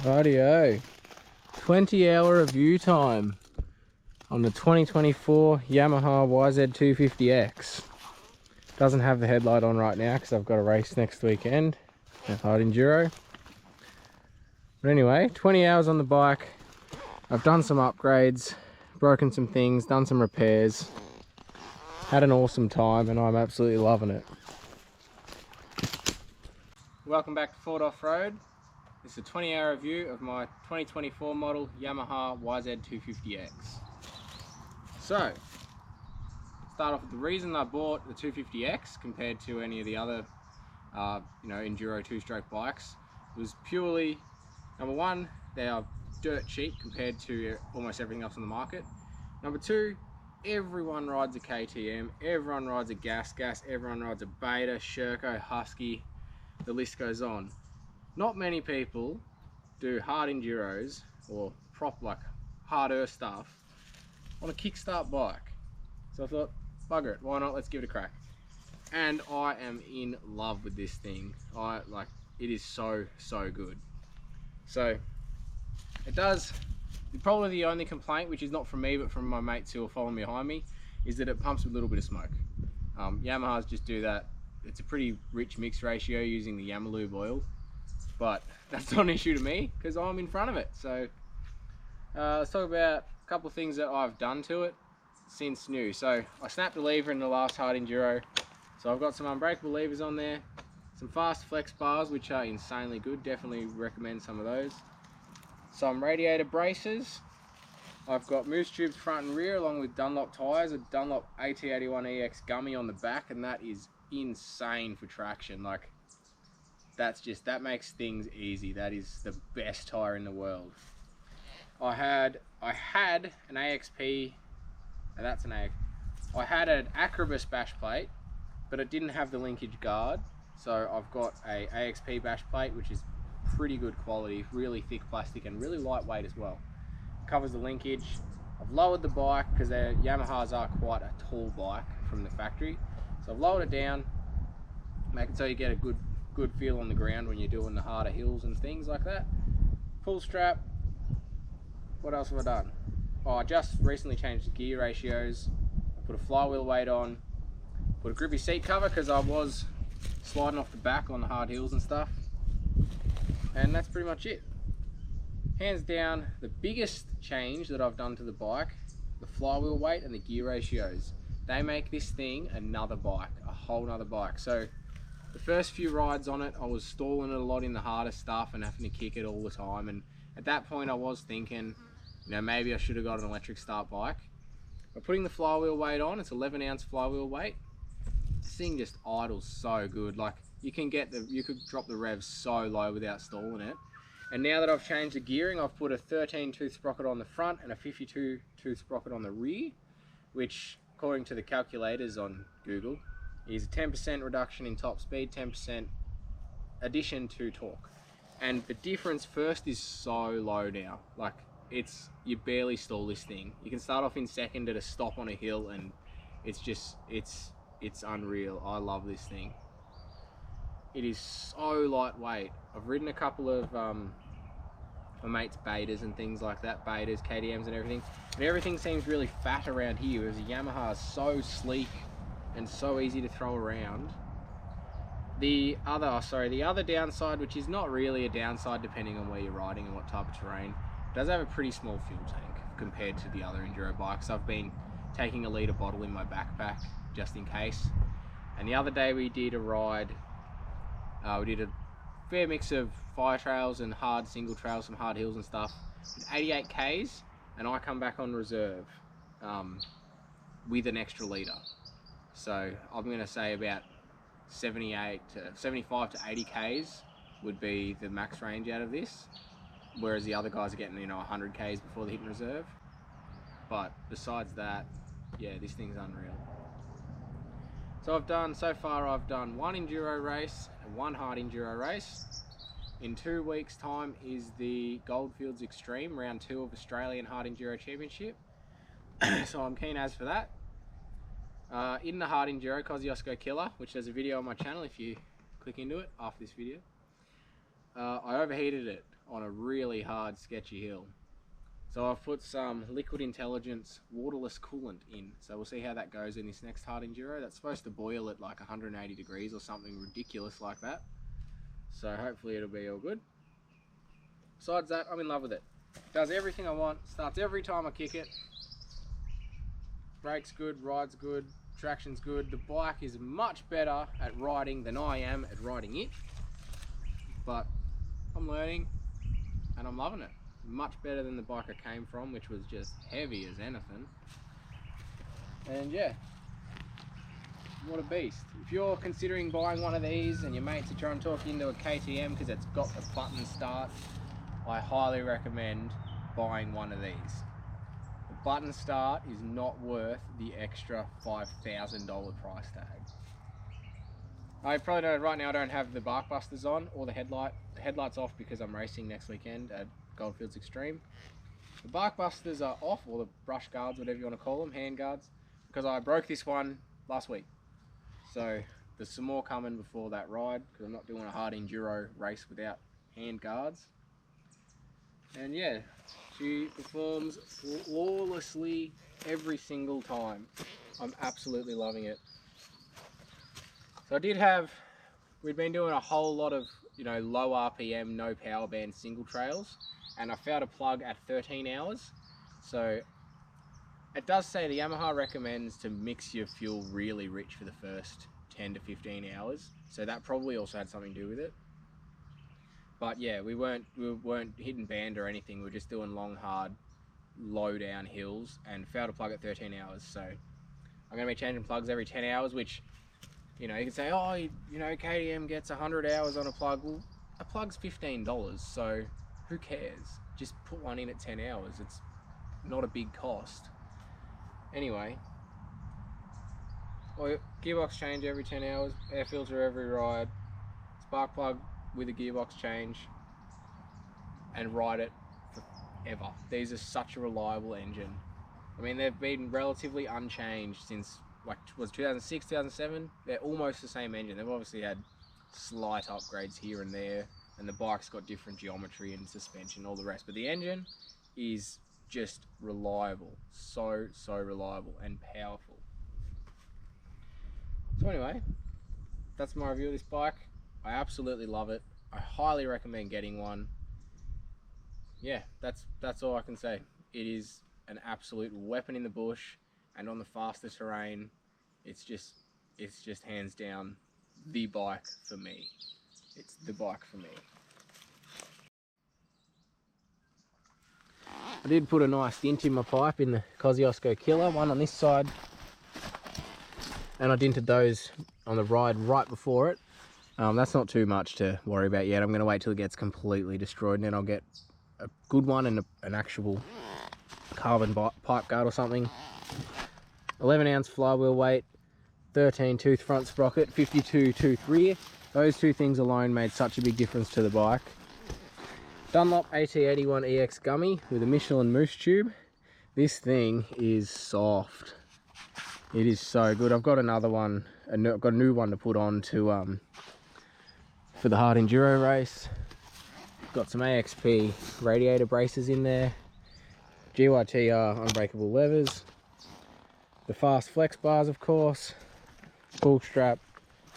Rightio. 20-hour review time on the 2024 Yamaha YZ250X. Doesn't have the headlight on right now because I've got a race next weekend at Hard Enduro. But anyway, 20 hours on the bike. I've done some upgrades, broken some things, done some repairs. Had an awesome time and I'm absolutely loving it. Welcome back to Ford Off-Road. This is a 20-hour review of my 2024 model Yamaha YZ250X. So, start off with the reason I bought the 250X compared to any of the other enduro two-stroke bikes was purely, number one, they are dirt cheap compared to almost everything else on the market. Number two, everyone rides a KTM, everyone rides a gas, everyone rides a Beta, Sherco, Husky, the list goes on. Not many people do hard enduros or harder stuff on a kickstart bike. So I thought, bugger it, why not? Let's give it a crack. And I am in love with this thing. It is so good. So it does. Probably the only complaint, which is not from me but from my mates who are following behind me, is that it pumps with a little bit of smoke. Yamahas just do that. It's a pretty rich mix ratio using the Yamalube oil, but that's not an issue to me because I'm in front of it. So let's talk about a couple of things that I've done to it since new. So I snapped a lever in the last hard enduro, so I've got some unbreakable levers on there, some fast flex bars which are insanely good, definitely recommend some of those, some radiator braces. I've got moose tubes front and rear along with Dunlop tyres, a Dunlop AT81EX gummy on the back, and that is insane for traction. Like, that makes things easy. That is the best tyre in the world. I had an AXP, that's an AX. I had an Acrobus bash plate, but it didn't have the linkage guard, so I've got a AXP bash plate which is pretty good quality, really thick plastic and really lightweight as well. Covers the linkage. I've lowered the bike because their Yamahas are quite a tall bike from the factory, so I've lowered it down, make it so you get a good feel on the ground when you're doing the harder hills and things like that. Pull strap. What else have I done? Oh, I just recently changed the gear ratios. I put a flywheel weight on, put a grippy seat cover because I was sliding off the back on the hard hills and stuff, and that's pretty much it. Hands down, the biggest change that I've done to the bike, the flywheel weight and the gear ratios. They make this thing another bike, a whole nother bike. So the first few rides on it, I was stalling it a lot in the harder stuff and having to kick it all the time. And at that point I was thinking, maybe I should have got an electric start bike. But putting the flywheel weight on, it's 11-ounce flywheel weight. This thing just idles so good. Like, you could drop the revs so low without stalling it. And now that I've changed the gearing, I've put a 13-tooth sprocket on the front and a 52-tooth sprocket on the rear, which, according to the calculators on Google, is a 10% reduction in top speed, 10% addition to torque. And the difference first is so low now. Like, you barely stall this thing. You can start off in second at a stop on a hill and it's unreal. I love this thing. It is so lightweight. I've ridden a couple of my mates' Betas and things like that, Betas, KTMs and everything seems really fat around here, whereas the Yamaha is so sleek and so easy to throw around. The other downside, which is not really a downside depending on where you're riding and what type of terrain, it does have a pretty small fuel tank compared to the other enduro bikes. I've been taking a litre bottle in my backpack just in case. And the other day we did a ride, we did a fair mix of fire trails and hard single trails, some hard hills and stuff, 88 Ks, and I come back on reserve with an extra litre. So I'm going to say about 75 to 80 Ks would be the max range out of this, whereas the other guys are getting 100 Ks before they hit reserve. But besides that, yeah, this thing's unreal. So so far I've done one enduro race and one hard enduro race. In 2 weeks time is the Goldfields Extreme round 2 of Australian Hard Enduro Championship. So I'm keen as for that. In the hard enduro Kosciuszko Killer, which there's a video on my channel if you click into it after this video, I overheated it on a really hard, sketchy hill. So I've put some Liquid Intelligence waterless coolant in. So we'll see how that goes in this next hard enduro. That's supposed to boil at like 180 degrees or something ridiculous like that. So hopefully it'll be all good. Besides that, I'm in love with it. Does everything I want, starts every time I kick it. Brakes good, rides good, traction's good. The bike is much better at riding than I am at riding it. But I'm learning and I'm loving it. Much better than the bike I came from, which was just heavy as anything. And yeah, what a beast. If you're considering buying one of these and your mates are trying to talk you into a KTM because it's got the button start, I highly recommend buying one of these. The button start is not worth the extra $5,000 price tag. I probably don't, right now I don't have the bark busters on or the headlight. The headlight's off because I'm racing next weekend at Goldfields Extreme. The bark busters are off, or the brush guards, whatever you want to call them, hand guards, because I broke this one last week. So there's some more coming before that ride, because I'm not doing a hard enduro race without hand guards. And yeah, she performs flawlessly every single time. I'm absolutely loving it. So we'd been doing a whole lot of, low RPM, no power band single trails, and I found a plug at 13 hours. So it does say the Yamaha recommends to mix your fuel really rich for the first 10 to 15 hours. So that probably also had something to do with it. But yeah, we weren't hitting band or anything. We were just doing long, hard, low down hills, and failed a plug at 13 hours. So I'm going to be changing plugs every 10 hours, which, you can say, oh, KTM gets 100 hours on a plug. Well, a plug's $15, so who cares? Just put one in at 10 hours. It's not a big cost. Anyway, gearbox change every 10 hours, air filter every ride, spark plug with a gearbox change, and ride it forever. These are such a reliable engine. I mean, they've been relatively unchanged since, was 2006, 2007? They're almost the same engine. They've obviously had slight upgrades here and there, and the bike's got different geometry and suspension, all the rest, but the engine is just reliable. So reliable and powerful. So anyway, that's my review of this bike. I absolutely love it. I highly recommend getting one. Yeah, that's all I can say. It is an absolute weapon in the bush, and on the faster terrain, it's just hands down the bike for me. It's the bike for me. I did put a nice dint in my pipe in the Kosciuszko Killer, one on this side, and I dinted those on the ride right before it. That's not too much to worry about yet. I'm going to wait till it gets completely destroyed, and then I'll get a good one and an actual carbon pipe guard or something. 11 ounce flywheel weight, 13 tooth front sprocket, 52 tooth rear. Those two things alone made such a big difference to the bike. Dunlop AT81EX gummy with a Michelin Moose tube. This thing is soft. It is so good. I've got another one, I've got a new one to put on to for the hard enduro race. Got some AXP radiator braces in there. GYTR unbreakable levers. The fast flex bars, of course. Pull strap.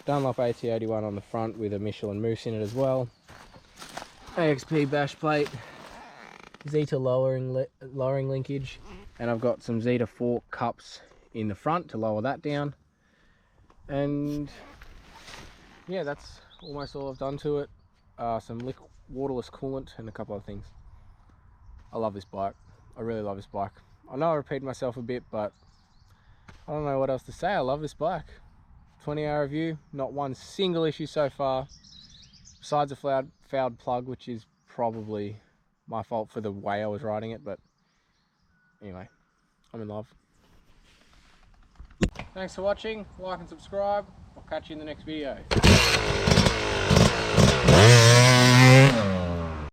Dunlop AT81 on the front with a Michelin Moose in it as well. AXP bash plate. Zeta lowering linkage. And I've got some Zeta fork cups in the front to lower that down. And yeah, that's almost all I've done to it. Some waterless coolant and a couple of things. I love this bike. I really love this bike. I know I repeat myself a bit, but I don't know what else to say. I love this bike. 20-hour review, not one single issue so far, besides a fouled plug, which is probably my fault for the way I was riding it, but anyway, I'm in love. Thanks for watching, like and subscribe. I'll catch you in the next video.